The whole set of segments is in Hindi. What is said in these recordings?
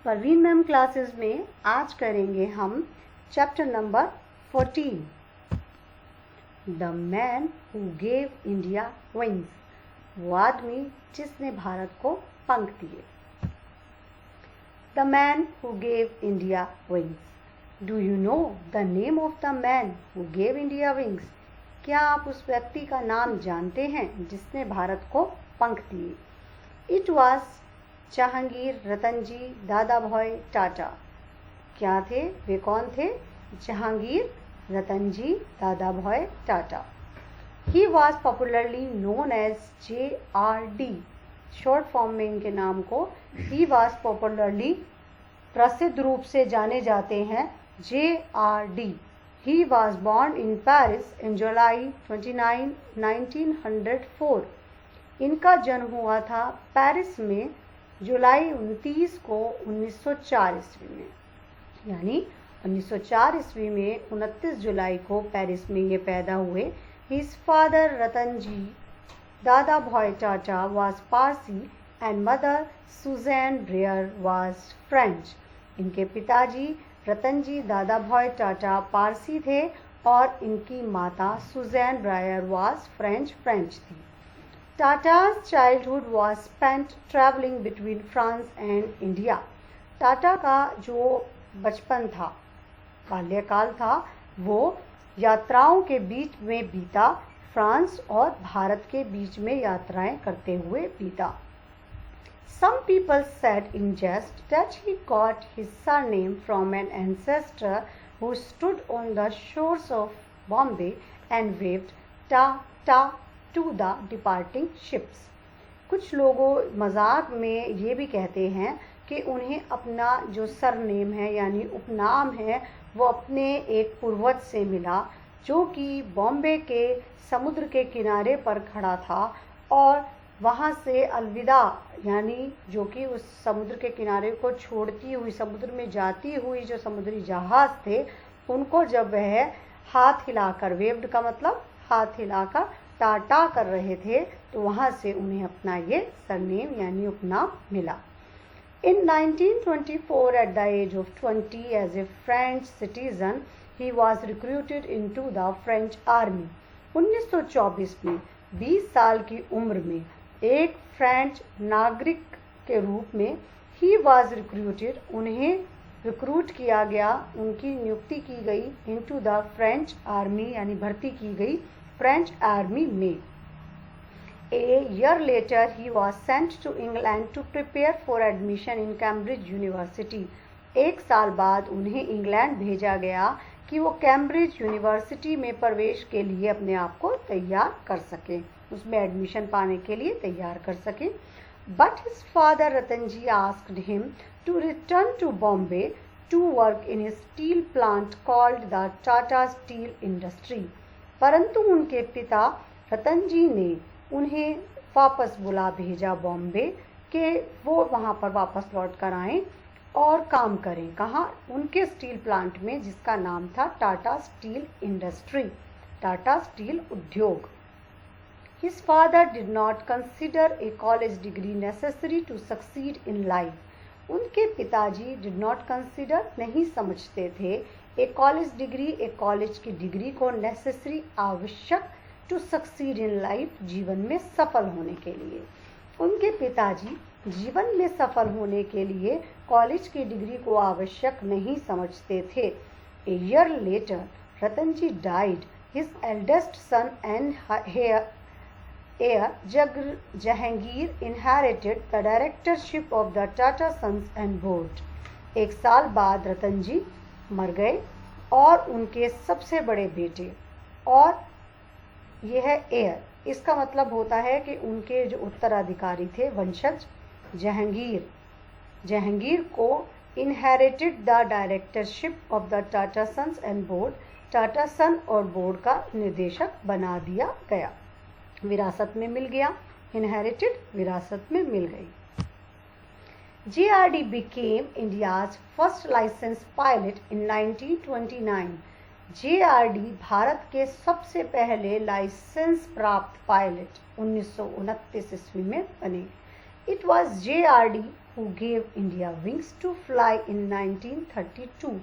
परवीन मैम क्लासेस में आज करेंगे हम chapter number 14 the man who gave India wings, वो आदमी जिसने भारत को पंख दिए। The man who gave India wings, do you know the name of the man who gave India wings? क्या आप उस व्यक्ति का नाम जानते हैं जिसने भारत को पंख दिए? It was Jehangir Ratanji Dadabhai Tata. क्या थे वे? कौन थे? Jehangir Ratanji Dadabhai Tata. He was popularly known as JRD, short form में इनके नाम को ही वॉज पॉपुलरली प्रसिद्ध रूप से जाने जाते हैं JRD। He was born in Paris in July 29, 1904। इनका जन्म हुआ था पेरिस में जुलाई 29 को 1904 ईस्वी में, यानी 1904 ईस्वी में 29 जुलाई को पेरिस में ये पैदा हुए। His father Ratanji Dadabhai Tata was Parsi and mother Suzanne Briere was French. इनके पिताजी रतनजी दादाभाई टाटा पारसी थे और इनकी माता सुजैन ब्रायर वाज फ्रेंच थी। Tata's childhood was spent traveling between France and India. Tata का जो बचपन था, बाल्यकाल था, वो यात्राओं के बीच में बीता, फ्रांस और भारत के बीच में यात्राएं करते हुए बीता। Some people said in jest that he got his surname from an ancestor who stood on the shores of Bombay and waved ta ta to the departing ships. कुछ लोगों मजाक में ये भी कहते हैं कि उन्हें अपना जो सरनेम है यानी उपनाम है वो अपने एक पूर्वज से मिला जो कि बॉम्बे के समुद्र के किनारे पर खड़ा था और वहाँ से अलविदा यानी जो कि उस समुद्र के किनारे को छोड़ती हुई समुद्र में जाती हुई जो समुद्री जहाज थे उनको जब वह हाथ हिलाकर, वेव्ड का मतलब हाथ हिलाकर टाटा कर रहे थे, तो वहाँ से उन्हें अपना ये सरनेम यानी उपनाम मिला। In 1924, at the age of 20, as a French citizen, he was recruited into the French army. 1924 में 20 साल की उम्र में एक फ्रेंच नागरिक के रूप में he was recruited, उन्हें रिक्रूट किया गया, उनकी नियुक्ति की गई into the French army यानी भर्ती की गई फ्रेंच आर्मी में। A year later, he was sent to England to prepare for admission in Cambridge University. एक साल बाद उन्हें इंग्लैंड भेजा गया कि वो कैम्ब्रिज यूनिवर्सिटी में प्रवेश के लिए अपने आप को तैयार कर सकें, उसमें एडमिशन पाने के लिए तैयार कर सकें। But his father Ratanji asked him to return to Bombay to work in a steel plant called the Tata Steel Industry. परंतु उनके पिता रतन जी ने उन्हें वापस बुला भेजा बॉम्बे के वो वहाँ पर वापस लौट कर आएँ और काम करें। कहाँ? उनके स्टील प्लांट में जिसका नाम था Tata steel industry, Tata steel उद्योग। His father did not consider a college degree necessary to succeed in life. उनके पिताजी did not consider नहीं समझते थे एक कॉलेज डिग्री, एक कॉलेज की डिग्री को नेसेसरी आवश्यक टू सक्सीड इन लाइफ, जीवन में सफल होने के लिए। उनके पिताजी जीवन में सफल होने के लिए कॉलेज की डिग्री को आवश्यक नहीं समझते थे। A year later Ratanji died, his eldest son and heir Jehangir inherited the directorship of the Tata sons and board. एक साल बाद रतनजी मर गए और उनके सबसे बड़े बेटे, और यह है एयर, इसका मतलब होता है कि उनके जो उत्तराधिकारी थे वंशज जहांगीर को inherited the directorship of the Tata sons and board, Tata son और बोर्ड का निर्देशक बना दिया गया, विरासत में मिल गया, इनहेरिटेड विरासत में मिल गई। JRD became India's first licensed pilot in 1929. JRD Bharat के सबसे पहले लाइसेंस प्राप्त पायलट 1929 ईस्वी में बने। It was JRD who gave India wings to fly in 1932.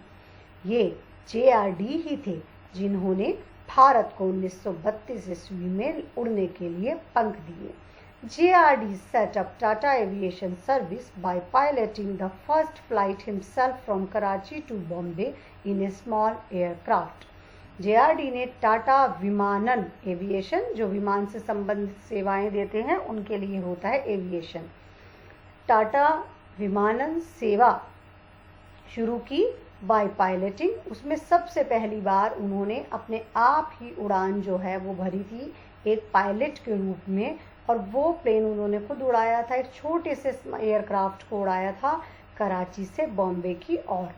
ये JRD ही थे जिन्होंने भारत को 1932 ईस्वी में उड़ने के लिए पंख दिए। JRD set up Tata Aviation Service by piloting the first flight himself from Karachi to Bombay in a small aircraft. JRD ने टाटा विमानन एविएशन, जो विमान से संबंधित सेवाएं देते हैं उनके लिए होता है एविएशन, टाटा विमानन सेवा शुरू की बाय पायलटिंग। उसमें सबसे पहली बार उन्होंने अपने आप ही उड़ान जो है वो भरी थी एक पायलट के रूप में, और वो प्लेन उन्होंने खुद उड़ाया था, एक छोटे से एयरक्राफ्ट को उड़ाया था कराची से बॉम्बे की ओर।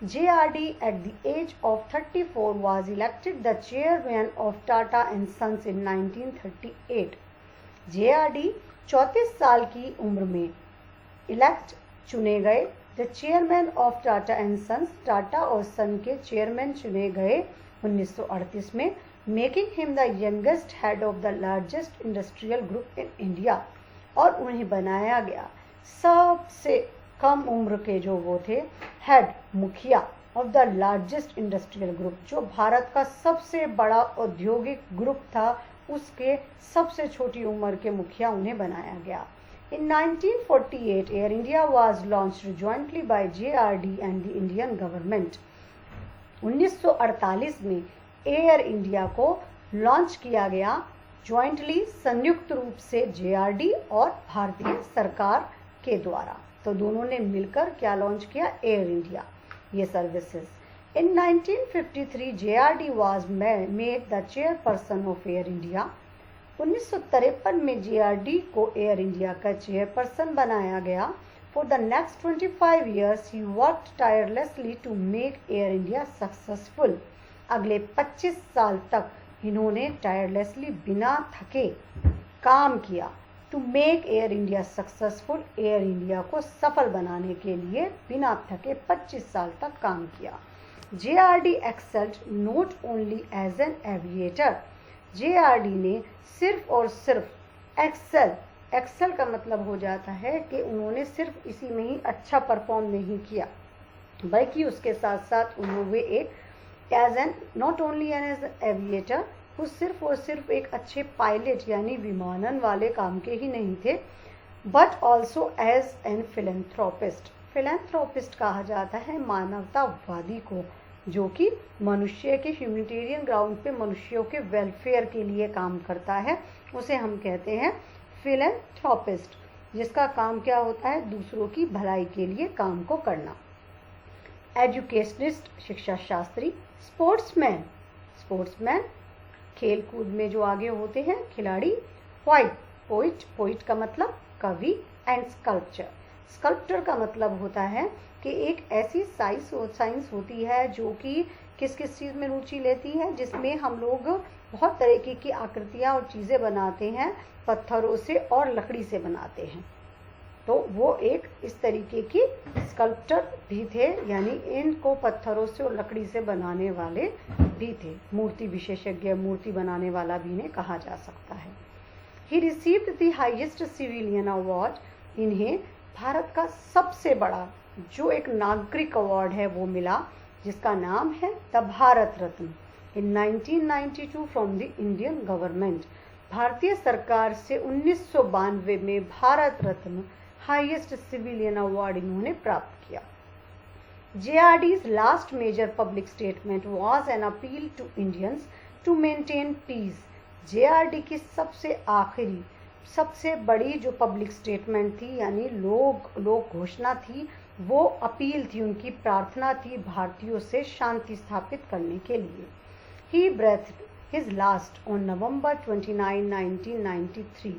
JRD at the age of 34 was elected the chairman of Tata and Sons in 1938. JRD 34 साल की उम्र में चुने गए the chairman of Tata and sons, Tata और सन के चेयरमैन चुने गए 1938 में, making him the youngest head of the largest industrial group in India. और उन्हें बनाया गया सबसे कम उम्र के जो वो थे हेड, मुखिया of the largest industrial group, जो भारत का सबसे बड़ा औद्योगिक ग्रुप था उसके सबसे छोटी उम्र के मुखिया उन्हें बनाया गया। In 1948, Air India was launched jointly by JRD and the Indian government. 1948 में एयर इंडिया को लॉन्च किया गया ज्वाइंटली, संयुक्त रूप से JRD और भारतीय सरकार के द्वारा। तो दोनों ने मिलकर क्या लॉन्च किया, एयर इंडिया ये services. In 1953, JRD was made the chairperson of Air India. 1953 में JRD को एयर इंडिया का चेयरपर्सन बनाया गया। For the next 25 years he worked tirelessly to make Air India successful. अगले 25 साल तक इन्होंने टायरलेसली बिना थके काम किया to make Air India successful, Air India को सफल बनाने के लिए बिना थके 25 साल तक काम किया। JRD excelled not only as an aviator, JRD ने सिर्फ और सिर्फ एक्सेल का मतलब हो जाता है कि उन्होंने सिर्फ इसी में ही अच्छा परफॉर्म नहीं किया, बल्कि उसके साथ साथ उन्होंने एक as an not only as aviator, वो सिर्फ और सिर्फ एक अच्छे पायलट यानी विमानन वाले काम के ही नहीं थे, but also as an philanthropist. Philanthropist कहा जाता है मानवतावादी को, जो कि मनुष्य के ह्यूमैनिटेरियन ग्राउंड पे मनुष्यों के वेलफेयर के लिए काम करता है, उसे हम कहते हैं फिलेंथ्रोपिस्ट, जिसका काम क्या होता है, दूसरों की भलाई के लिए काम को करना। एजुकेशनिस्ट, शिक्षा शास्त्री। स्पोर्ट्समैन खेल कूद में जो आगे होते हैं खिलाड़ी। पोइट का मतलब कवि। एंड स्कल्प्चर का मतलब होता है कि एक ऐसी साइंस होती है जो कि किस चीज़ में रुचि लेती है, जिसमें हम लोग बहुत तरीके की आकृतियाँ और चीज़ें बनाते हैं, पत्थरों से और लकड़ी से बनाते हैं। तो वो एक इस तरीके की स्कल्प्टर भी थे, यानी इनको पत्थरों से और लकड़ी से बनाने वाले भी थे। मूर्ति विशेषज्ञ, मूर्ति बनाने वाला भी इन्हें कहा जा सकता है। He received the highest civilian award. इन्हें भारत का सबसे बड़ा जो एक नागरिक अवार्ड है वो मिला, जिसका नाम है the Bharat Ratna in 1992 from the Indian government. भारतीय सरकार से 1992 में Bharat Ratna highest civilian award इन्होंने प्राप्त किया। JRD's last major public statement was an appeal to Indians to maintain peace. JRD की सबसे आखिरी सबसे बड़ी जो पब्लिक स्टेटमेंट थी, यानी लोक घोषणा थी, वो अपील थी, उनकी प्रार्थना थी भारतीयों से शांति स्थापित करने के लिए। He breathed his last on November 29, 1993.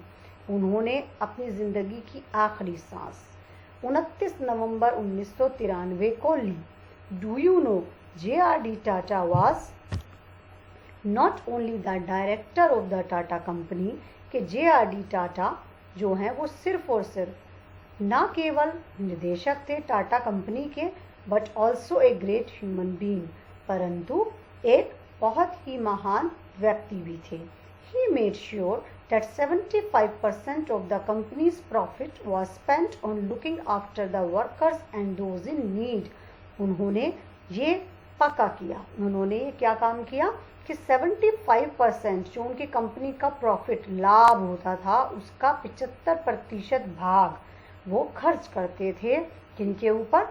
उन्होंने अपनी जिंदगी की आखिरी सांस 29 नवंबर 1993 को ली। Do you know JRD Tata was not only the director of the Tata Company, कि JRD टाटा जो हैं वो सिर्फ और सिर्फ ना केवल निदेशक थे टाटा कंपनी के, but also a great human being, परंतु एक बहुत ही महान व्यक्ति भी थे। He made sure that 75% of the company's profit was spent on looking after the workers and those in need. उन्होंने ये पक्का किया, उन्होंने क्या काम किया कि 75% जो उनकी कंपनी का प्रॉफिट लाभ होता था उसका 75% भाग वो खर्च करते थे किनके ऊपर?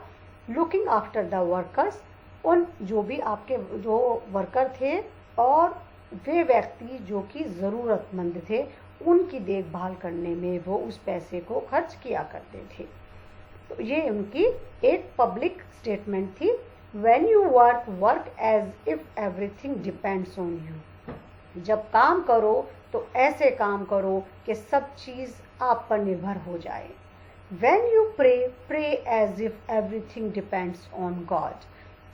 लुकिंग आफ्टर द वर्कर्स, उन जो भी आपके जो वर्कर थे और वे व्यक्ति जो कि ज़रूरतमंद थे उनकी देखभाल करने में वो उस पैसे को खर्च किया करते थे। तो ये उनकी एक पब्लिक स्टेटमेंट थी। When you work as if everything depends on you। जब काम करो तो ऐसे काम करो कि सब चीज़ आप पर निर्भर हो जाए। When you pray as if everything depends on God।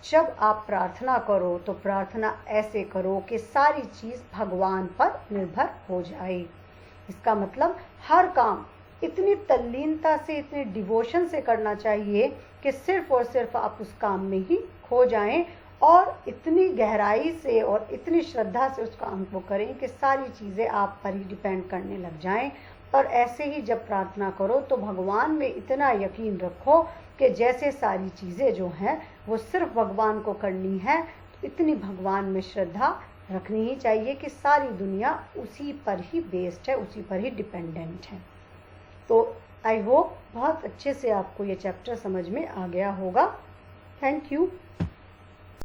जब आप प्रार्थना करो तो प्रार्थना ऐसे करो कि सारी चीज़ भगवान पर निर्भर हो जाए। इसका मतलब हर काम इतनी तल्लीनता से, इतने डिवोशन से करना चाहिए कि सिर्फ और सिर्फ आप उस काम में ही खो जाएं और इतनी गहराई से और इतनी श्रद्धा से उस काम को करें कि सारी चीज़ें आप पर ही डिपेंड करने लग जाएं। और ऐसे ही जब प्रार्थना करो तो भगवान में इतना यकीन रखो कि जैसे सारी चीज़ें जो हैं वो सिर्फ भगवान को करनी है, तो इतनी भगवान में श्रद्धा रखनी ही चाहिए कि सारी दुनिया उसी पर ही बेस्ड है, उसी पर ही डिपेंडेंट है। तो आई होप बहुत अच्छे से आपको ये चैप्टर समझ में आ गया होगा। Thank you.